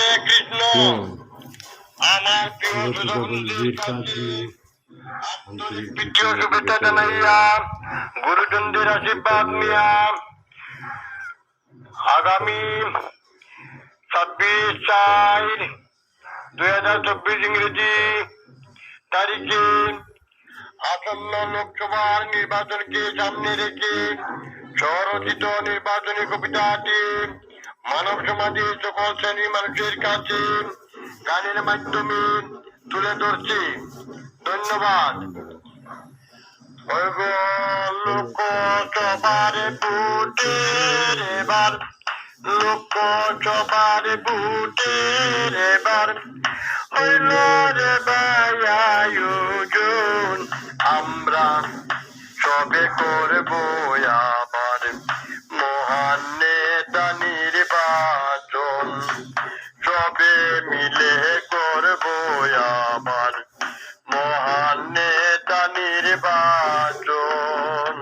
হরে কৃষ্ণ। আমার প্রিয় সুধবন্ধুদের কাছে প্রীতীয় শুভেচ্ছা জানাইয়া গুরুজনদের আশীর্বাদ নিয়া আগামী 26/4/2024 ইংরেজি তারিখে আসন্ন লোকসভার নির্বাচনকে সামনে রেখে স্বরচিত নির্বাচনী কবিতাটি মানব সমাজের সকল শ্রেণীর মানুষের কাছে গানের মাধ্যমে তুলে ধরছি। ধন্যবাদ। লোকসভার ভোটের এবার, লোকসভার ভোটের এবার হইল রে ভাই আয়োজন, আমরা সবে করব আবার মহান নেতা নির্বাচন, সবে মিলে করব আবার মহান নেতা নির্বাচন।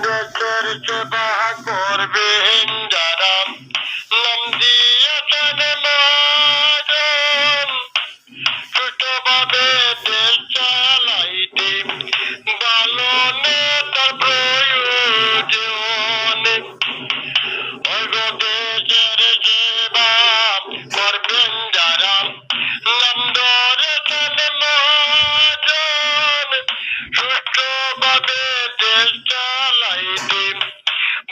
দেশের সেবা করবেন যারা নাম দিয়েছেন মহাজন, সুষ্ঠুভাবে দেশ চালাইতে ভালো নেতার প্রয়োজন। দেশের সেবা করবেন যারা নাম ধরেছেন মহাজন, সুষ্ঠুভাবে দেশ চালাইতে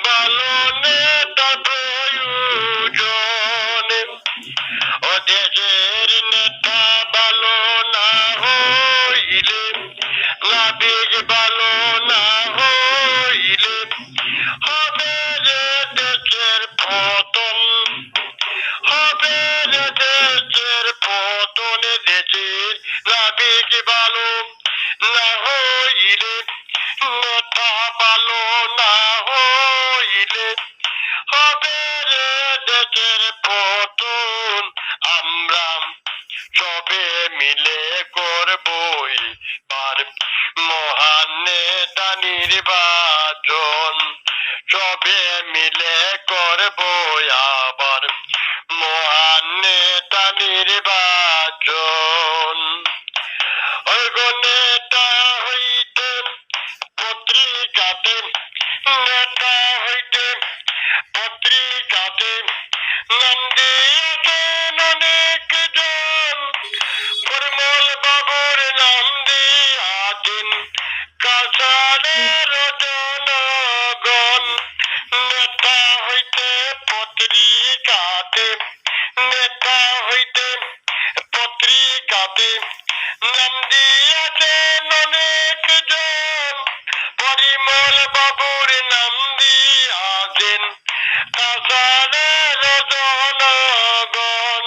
ভালো নেতার প্রয়োজন। ও দেশের নেতা ভালো না হইলে, নাবিক ভালো না হইলে হবে রে দেশের পতন, হবে রে দেশের পতন। দেশের নাবিক ভালো না হইলে, নেতা ভালো না হইলে হবে রে দেশের পতন। আমরা সবে মিলে করবো এবার মহান নেতা নির্বাচন, সবে মিলে করবো আবার মহান নেতা নির্বাচন। ওই গো নেতা হইতে পত্রিকাতে, নেতা হইতে পত্রিকাতে নাম দিয়েছেন অনেক জন, পরিমল বাবুর নাম দিয়াছেন কাছাড়ের জনগণ। নেতা হইতে পত্রিকাতে, নেতা হইতে পত্রিকাতে নাম দিয়েছেন অনেক জন, পরিমল বাবুর নাম দিয়াছেন কাছাড়ের জনগণ।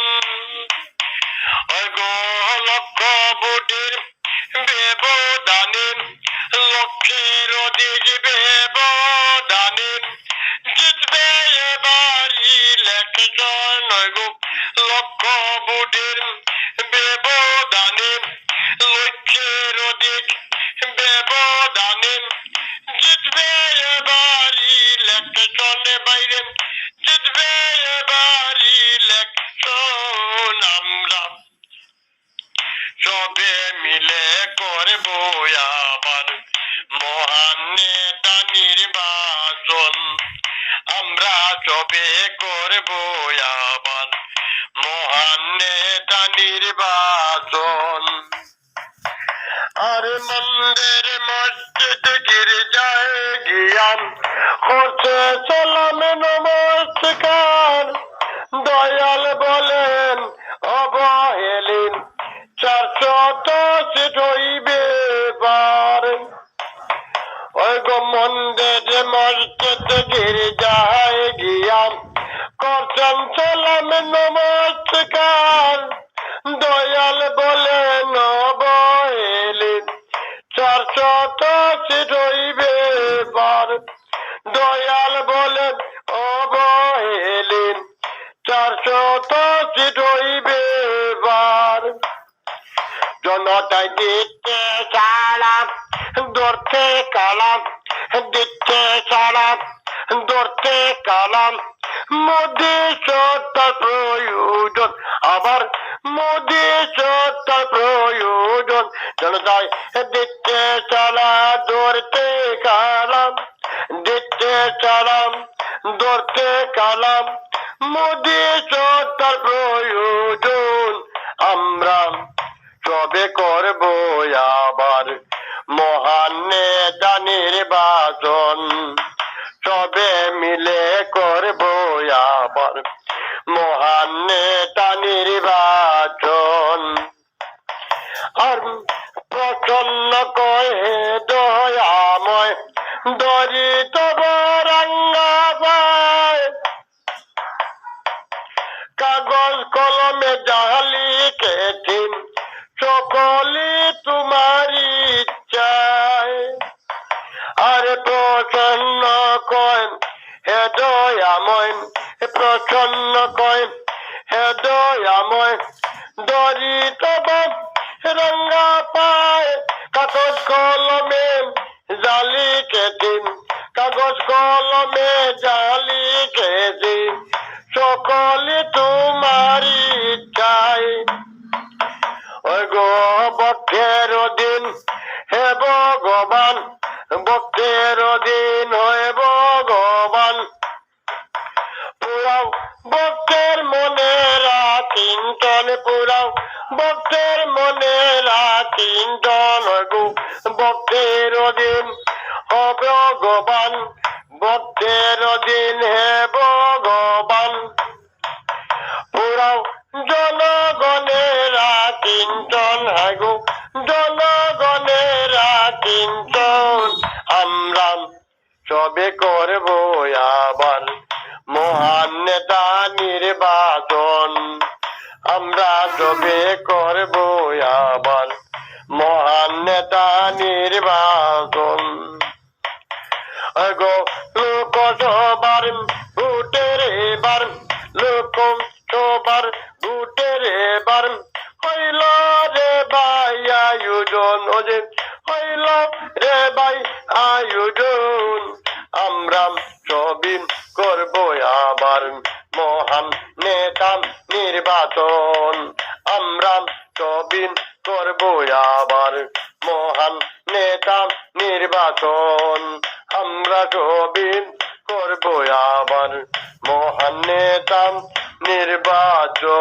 লক্ষ ভোটের ব্যবধানে, লক্ষের অধিক ব্যবধানে জিতবে এবার ইলেকশন। লক্ষ ভোটের ব্যবধানে, লক্ষের অধিক ব্যবধানে জিতবে এবার ইলেকশন। বাইরে জিতবে এবার ইলেকশন। আমরা সবে মিলে করবো আবার মহান নেতা নির্বাচন, আমরা সবে করবো আবার মহান নেতা নির্বাচন। আর মন্দির মসজিদ গির্জায় গিয়াম করছে সালাম নমস্কার, দয়াল বলেন অবহেলিন 400 সিট হইবে এবার। ওই গো মন্দির মসজিদ গির্জায় গিয়াম করছেন সালাম নমস্কার, দয়াল বলেন অবহেলিন 400 সিট হইবে এবার। দয়াল বলেন অবহেলিন 400 সিট হইবে এবার। জনতায় দিচ্ছে সাড়া, ধরতে কালাম, দিচ্ছে সাড়া, ধরতে কালাম, মোদি সরকার প্রয়োজন, আবার মোদি সরকার প্রয়োজন। জনতায় দিচ্ছে চালা ধরতে কালাম, দিচ্ছে চালাম ধরতে কালাম। মোদি সরকার প্রয়োজন, আমরা সবে করব আবার মহান নেতা নির্বাচন। সবে মিলে করব আবার মহান নেতা নির্বাচন। আর প্রসন্ন কয়ে দয়াময় দরিত বরাঙ্গা পায়, কাগজ কলমে জালি কেটে সকলে তোমারই ইচ্ছায়। আর প্রসন্ন কয় হে দয়াময়, প্রসন্ন কয় হে দয়াময় দরিত রঙ্গা পায়, কাগজ কলমে জালি কেটে, কাগজ কলমে জালি কেটে সকলে তোমারই ইচ্ছায়। ওই গো বক্ষের দিন হে ভগবান, বক্ষের দিন হয়ে ভগবান। পুরাও বক্ষের মনে রাখিন্তন, পুরাও বক্ষের মনে রাখিন্তন। গো বক্ষের দিন হে ভগবান, বক্ষের দিন হে ভগবান। পুরাও জনগণের চিন্তন, হাগো জনগণের চিন্তন। আমরা সবে করব আবার মহান নেতা নির্বাচন। আমরা সবে করব আবার মহান নেতা নির্বাচন। গো লোকসভার ভোটের এবার, লোকসভার ভোটের এবার হইল রে ভাই আয়োজন, ওরে হইল রে ভাই আয়োজন। আমরা সবই করব আবার মহান নেতা নির্বাচন। আমরা সবই করব আবার মহান নেতা নির্বাচন। আমরা সবই করব আবার মহান নেতা নির্বাচন।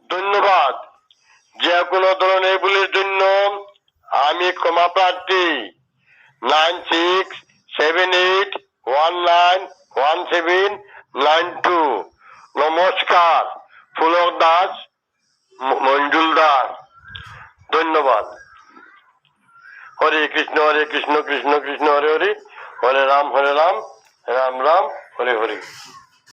ধন্যবাদ। যে কোনো ধরনের ভুলের জন্য আমি ক্ষমা প্রার্থী। 9678191792। নমস্কার। পুলক দাস, মঞ্জুল দাস। ধন্যবাদ। হরে কৃষ্ণ কৃষ্ণ কৃষ্ণ হরে হরে, হরে রাম রাম রাম হরে হরে।